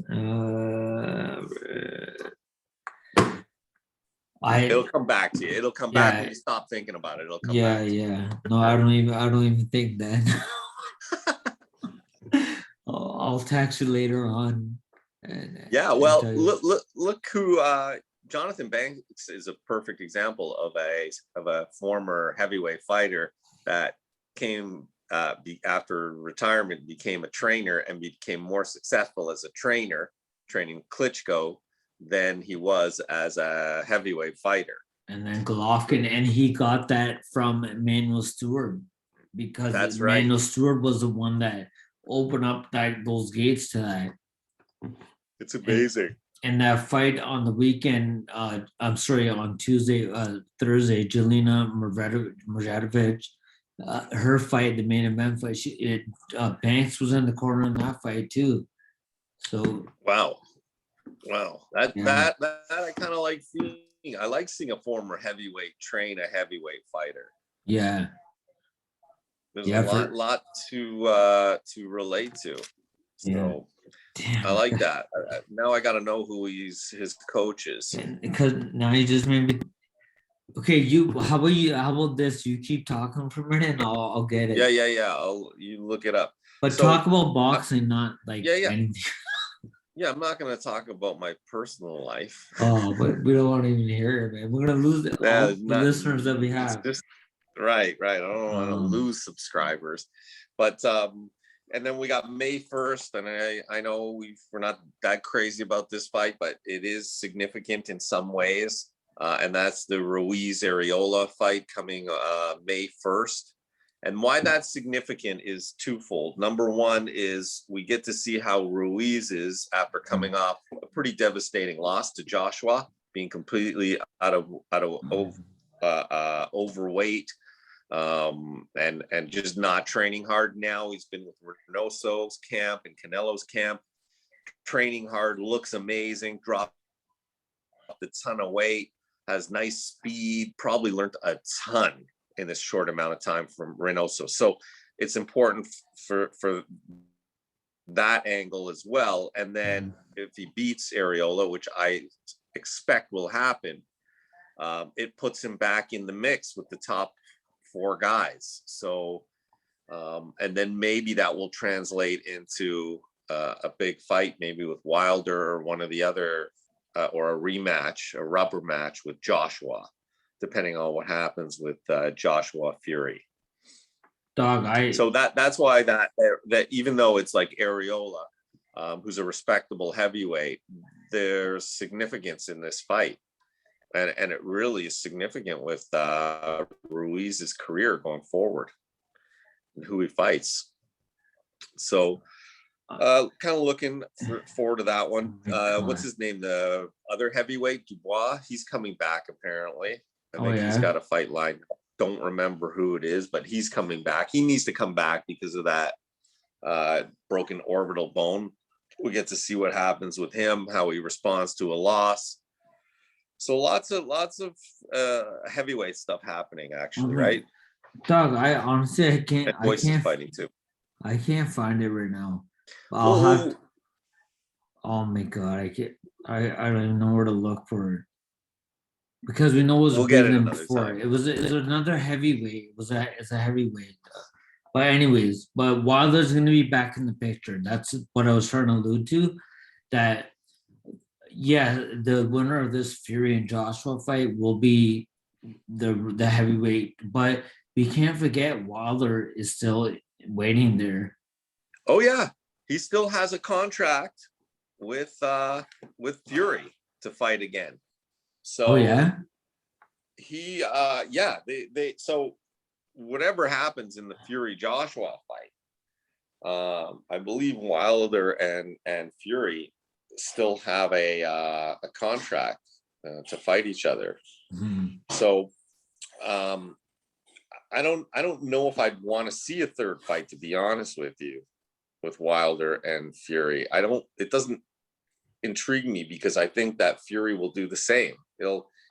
It'll come back to you. It'll come back when you stop thinking about it. It'll come back. Yeah. No, I don't even think that. I'll text you later on. Well, look who Jonathan Banks is a perfect example of a former heavyweight fighter that came after retirement, became a trainer and became more successful as a trainer, training Klitschko, than he was as a heavyweight fighter. And then Golovkin, and he got that from Emmanuel Stewart, because Emmanuel Stewart was the one that opened up those gates to that. It's amazing. And that fight on the weekend, on Thursday, Jelena Mrzadovic, her fight, the main event fight, Banks was in the corner in that fight too. So wow, that I kind of like seeing. I like seeing a former heavyweight train a heavyweight fighter. Yeah, there's a lot to relate to. So damn, I like that. Now I got to know who his coach is. Because now you just made me. Okay, how about this? You keep talking for a minute, and I'll get it. Yeah. You look it up. But talk about boxing, not like anything. Yeah, I'm not going to talk about my personal life. Oh, but we don't want to even hear it, man. We're going to lose the listeners that we have. Right. I don't want to lose subscribers, but and then we got May 1st, and I know we're not that crazy about this fight, but it is significant in some ways, and that's the Ruiz Arreola fight coming May 1st. And why that's significant is twofold. Number one is we get to see how Ruiz is after coming off a pretty devastating loss to Joshua, being completely out of overweight, and just not training hard now. He's been with Reynoso's camp and Canelo's camp, training hard, looks amazing, dropped a ton of weight, has nice speed, probably learned a ton in this short amount of time from Reynoso. So it's important for that angle as well. And then if he beats Arreola, which I expect will happen, it puts him back in the mix with the top 4 guys. So, and then maybe that will translate into a big fight, maybe with Wilder or one of the other, or a rematch, a rubber match with Joshua, depending on what happens with Joshua Fury. So that's why that even though it's like Arreola, who's a respectable heavyweight, there's significance in this fight. And it really is significant with Ruiz's career going forward and who he fights. So kind of looking forward to that one. What's his name? The other heavyweight, Dubois, he's coming back apparently. I think he's got a fight line. Don't remember who it is, but he's coming back. He needs to come back because of that broken orbital bone. We get to see what happens with him, how he responds to a loss. So lots of heavyweight stuff happening, actually, right? Doug, I honestly can't. Boyce is fighting too. I can't find it right now. I'll have. Oh my god, I can't. I don't even know where to look for it. Because we know it was bigger before. Time. It was another heavyweight. It's a heavyweight. But anyways, but Wilder's going to be back in the picture. That's what I was trying to allude to. That the winner of this Fury and Joshua fight will be the heavyweight. But we can't forget Wilder is still waiting there. Oh yeah, he still has a contract with Fury to fight again. So he they so whatever happens in the Fury Joshua fight, I believe Wilder and Fury still have a contract to fight each other. So I don't know if I'd want to see a third fight, to be honest with you, with Wilder and Fury. It doesn't intrigue me because I think that Fury will do the same.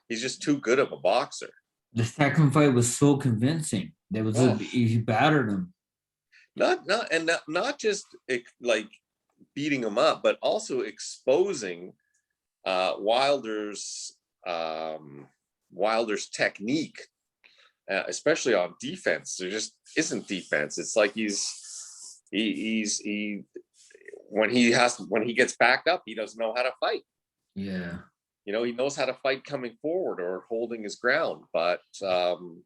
He's just too good of a boxer. The second fight was so convincing. He battered him. Not just like beating him up, but also exposing Wilder's technique, especially on defense. There just isn't defense. It's like when he gets backed up, he doesn't know how to fight. Yeah. He knows how to fight coming forward or holding his ground, but and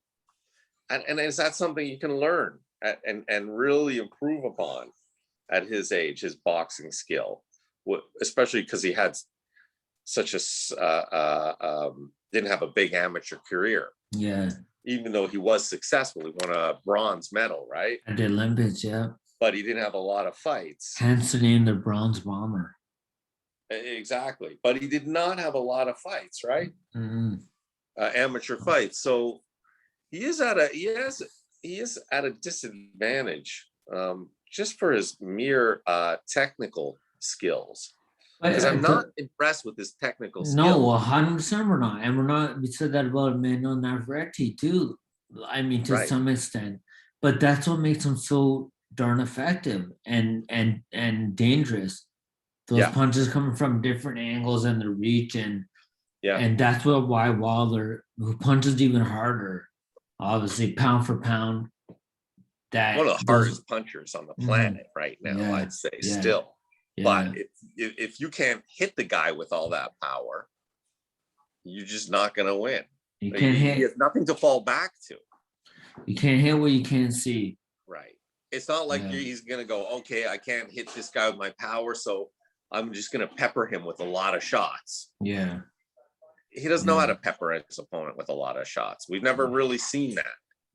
is that something you can learn and really improve upon at his age, his boxing skill, especially because he had such a didn't have a big amateur career. Yeah. Even though he was successful, he won a bronze medal, right? At the Olympics, yeah. But he didn't have a lot of fights. Hence the name, the Bronze Bomber. Exactly, but he did not have a lot of fights, right? Mm-hmm. Amateur fights. So he is at a disadvantage just for his mere technical skills. Because I'm not impressed with his technical skills. No, 100% we're not, and we're not. We said that about Emmanuel Navarrete too. I mean, to some extent, but that's what makes him so darn effective and dangerous. Those punches coming from different angles and the reach, and that's why Wilder, who punches even harder, obviously pound for pound, that one of the hardest punchers on the planet right now, I'd say still. But if you can't hit the guy with all that power, you're just not going to win. You can't hit. He has nothing to fall back to. You can't hit what you can't see. Right. It's not like he's going to go, okay, I can't hit this guy with my power, so I'm just going to pepper him with a lot of shots. Yeah. He doesn't know how to pepper his opponent with a lot of shots. We've never really seen that.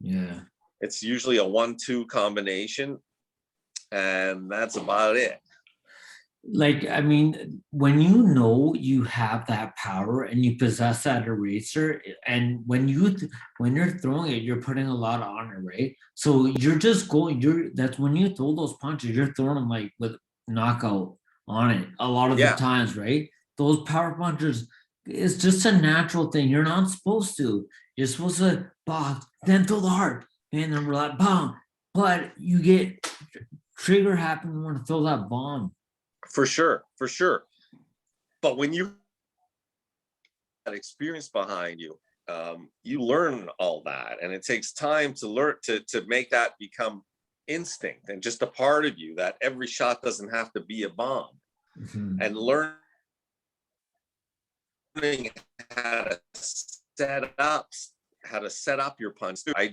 Yeah. It's usually a 1-2 combination, and that's about it. Like, I mean, when you know you have that power and you possess that eraser, and when you're throwing it, you're putting a lot on it, right? So you're just going, that's when you throw those punches, you're throwing them like with knockout on it a lot of the times, right? Those power punches, it's just a natural thing. You're not supposed to. You're supposed to box, then throw the heart, and then we're like, bomb. But you get trigger happen, you want to throw that bomb. For sure. But when you have that experience behind you, you learn all that, and it takes time to learn to make that become instinct and just a part of you, that every shot doesn't have to be a bomb. And learning how to set up your punch. I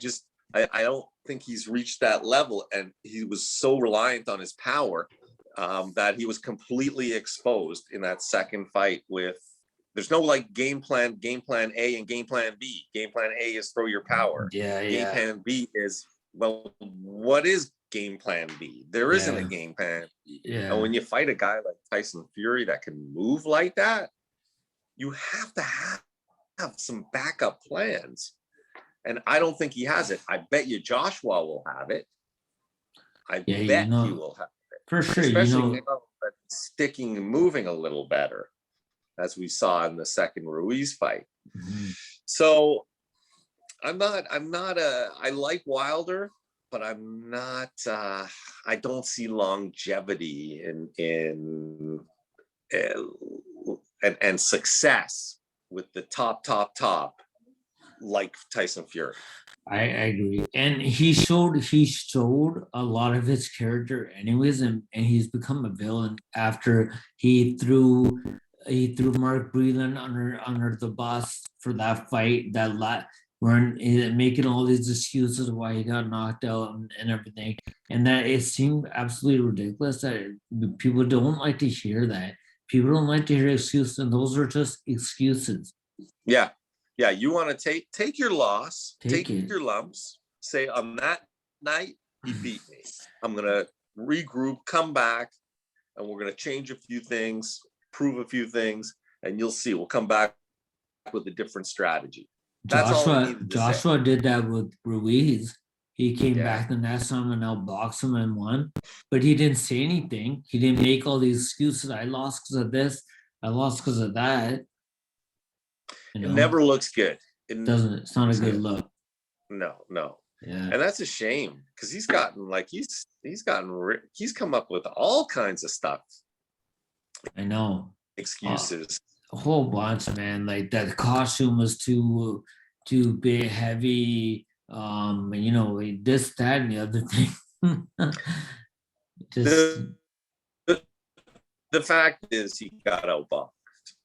don't think he's reached that level, and he was so reliant on his power that he was completely exposed in that second fight. There's no like game plan A and game plan B. Game plan A is throw your power. Game plan B is, well, what is game plan B? There isn't a game plan. And when you fight a guy like Tyson Fury that can move like that, you have to have some backup plans. And I don't think he has it. I bet you Joshua will have it. I bet he will have it. For sure, especially now that sticking and moving a little better, as we saw in the second Ruiz fight. So I like Wilder, but I'm not. I don't see longevity and success with the top like Tyson Fury. I agree, and he showed a lot of his character anyways, and he's become a villain after he threw Mark Breland under the bus for that fight, we're making all these excuses why he got knocked out and everything, and that it seemed absolutely ridiculous that people don't like to hear that. People don't like to hear excuses, and those are just excuses. Yeah, you want to take your loss, take your lumps, say on that night, he beat me. I'm going to regroup, come back, and we're going to change a few things, prove a few things, and you'll see. We'll come back with a different strategy. That's Joshua did that with Ruiz. He came back the next time and outboxed him and won, but he didn't say anything. He didn't make all these excuses. I lost because of this. I lost because of that. It never looks good. It doesn't. It's not a good look. No. Yeah. And that's a shame, because he's come up with all kinds of stuff. I know. Excuses. A whole bunch, man. Like that costume was too big, heavy. This, that, and the other thing. The fact is, he got outboxed.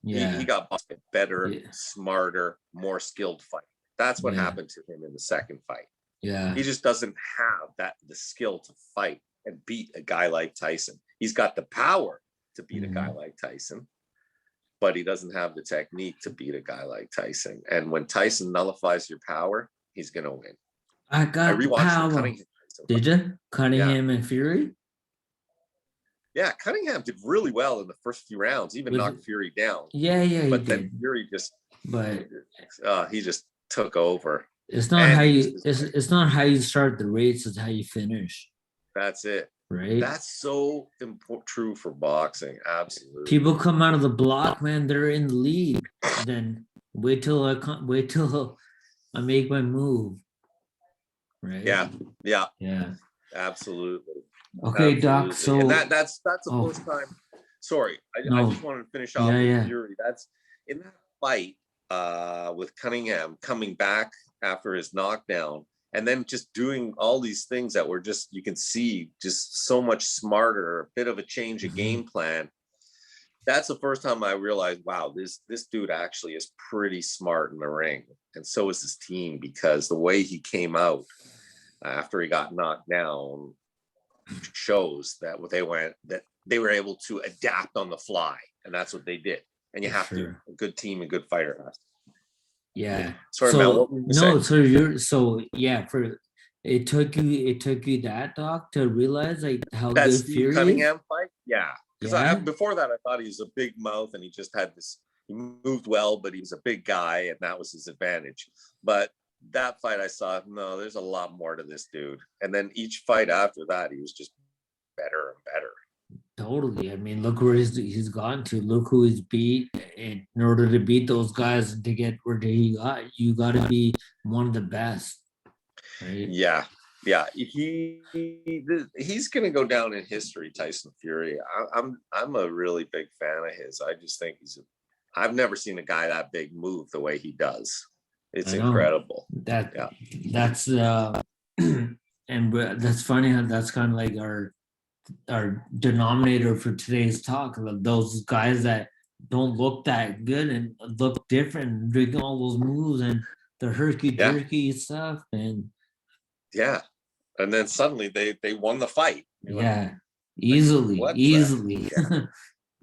Yeah, he got busted. Better, smarter, more skilled fight. That's what happened to him in the second fight. Yeah, he just doesn't have the skill to fight and beat a guy like Tyson. He's got the power to beat a guy like Tyson, but he doesn't have the technique to beat a guy like Tyson. And when Tyson nullifies your power, he's gonna win. I rewatched power. Did you? Cunningham and Fury? Yeah, Cunningham did really well in the first few rounds, even knocked Fury down. Yeah, but then Fury he just took over. It's not it's not how you start the race, it's how you finish. That's it. Right? That's so true for boxing. Absolutely. People come out of the block, man, they're in the lead. Then wait till I make my move. Right? Yeah. Absolutely. Okay, absolutely. Doc. So and that's the first time. Sorry, I just wanted to finish off with Fury. That's in that fight with Cunningham coming back after his knockdown, and then just doing all these things that were just, you can see, just so much smarter, a bit of a change of game plan. That's the first time I realized, wow, this dude actually is pretty smart in the ring, and so is his team, because the way he came out after he got knocked down shows that they were able to adapt on the fly, and that's what they did. And you have to, a good team, a good fighter has to. Yeah. Sorry, Matt, what were you saying? For it took you that, Doc, to realize like how that good Steve Fury Cunningham is? fight? Yeah. Because before that, I thought he was a big mouth and he just had this, he moved well, but he was a big guy and that was his advantage. But that fight I saw, no, there's a lot more to this dude. And then each fight after that, he was just better and better. Totally. I mean, look where he's gotten to. Look who he's beat. In order to beat those guys and to get where he got, you got to be one of the best, right? Yeah, he's gonna go down in history, Tyson Fury. I'm a really big fan of his. I just think I've never seen a guy that big move the way he does. It's incredible. That's and that's funny how that's kind of like our denominator for today's talk. Those guys that don't look that good and look different, doing all those moves and the herky-jerky stuff, and and then suddenly they won the fight. Easily.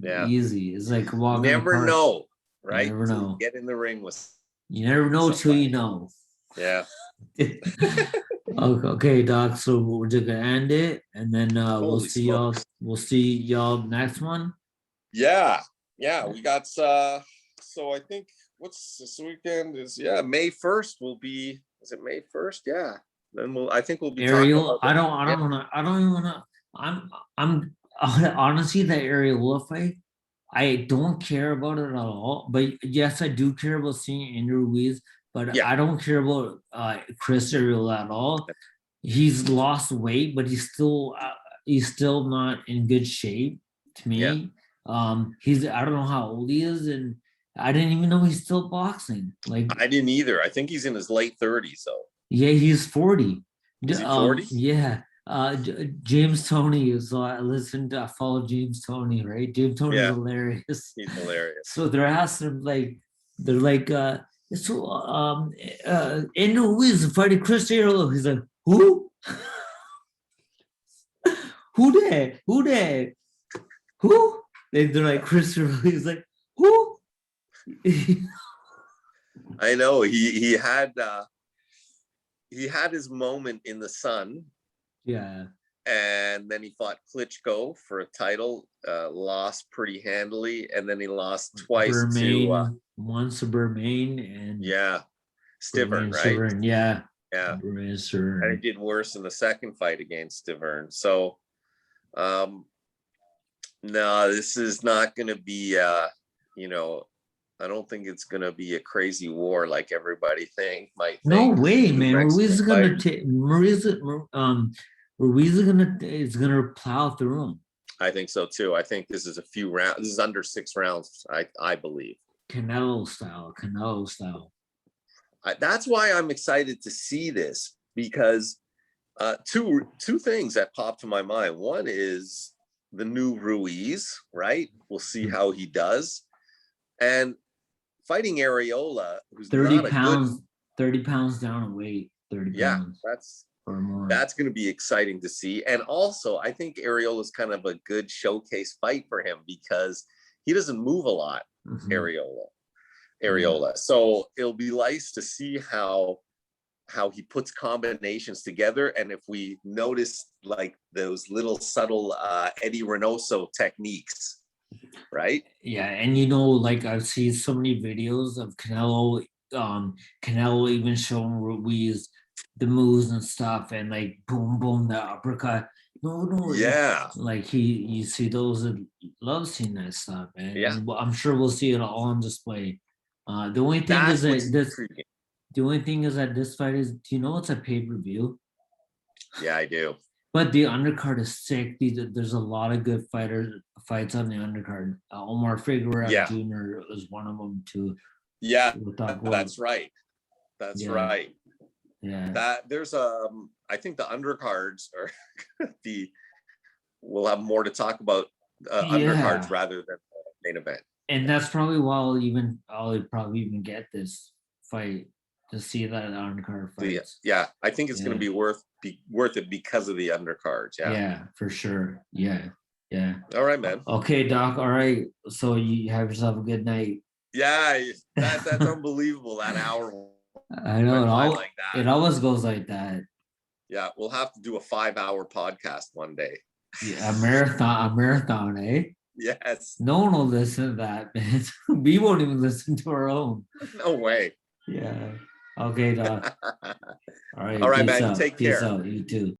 Easy. It's like walking. Never know, right? You never know. Get in the ring with. You never know till you know. Yeah. Okay, Doc. So we're just gonna end it, and then we'll see y'all. We'll see y'all next one. Yeah. We got so I think what's this weekend is May 1st will be. Is it May 1st? Yeah. Then I think we'll be Ariel. I don't even wanna. I'm honestly the Areola fight. I don't care about it at all. But yes, I do care about seeing Andrew Ruiz. But I don't care about Chris Areola at all. He's lost weight, but he's still not in good shape to me. I don't know how old he is, and I didn't even know he's still boxing. Like I didn't either. I think he's in his late 30s though. Yeah, he's 40. Is he 40? Yeah. James Toney is I follow James Toney, right? James Toney is hilarious. He's hilarious. So they're asking Andrew Ruiz fighting Chris Areola. He's like, who? Who there? Who? They're like, Chris Areola. He's like, who? I know he had his moment in the sun. Yeah. And then he fought Klitschko for a title, lost pretty handily, and then he lost twice once to Bermain and Stivern, right? Stivern, yeah. And he did worse in the second fight against Stivern. So no, this is not going to be I don't think it's going to be a crazy war like everybody might think. No way, man. Ruiz is going to take Ruiz is gonna plow through him. I think so too. I think this is a few rounds. This is under 6 rounds, I believe. Canelo style. That's why I'm excited to see this, because two things that popped to my mind. One is the new Ruiz, right? We'll see how he does. And fighting Areola, who's 30 pounds, 30 pounds down in weight. 30 pounds. That's going to be exciting to see. And also, I think Areola is kind of a good showcase fight for him because he doesn't move a lot, Areola. So it'll be nice to see how he puts combinations together. And if we notice like those little subtle Eddie Reynoso techniques, right? Yeah. And like I've seen so many videos of Canelo even showing Ruiz the moves and stuff, and like boom, boom, the uppercut. No. Yeah. Like you see those that love seeing that stuff, man. Yeah. And I'm sure we'll see it all on display. The only thing is that this fight is, do you know it's a pay-per-view? Yeah, I do. But the undercard is sick. There's a lot of good fights on the undercard. Omar Figueroa Jr. is one of them too. Yeah, that's right. That's right. Yeah. That there's I think the undercards are we'll have more to talk about undercards rather than main event. And that's probably why I'll probably even get this fight to see that undercard fight. Yeah, I think it's going to be worth it because of the undercards. Yeah, for sure. Yeah. All right, man. Okay, Doc. All right. So you have yourself a good night. Yeah, that's unbelievable. That hour. I know it always goes like that. Yeah, we'll have to do a 5-hour podcast one day. Yeah, a marathon, eh? Yes. No one will listen to that, man. We won't even listen to our own. No way. Yeah. Okay, Doc. All right, man. Take care. Peace out. You too.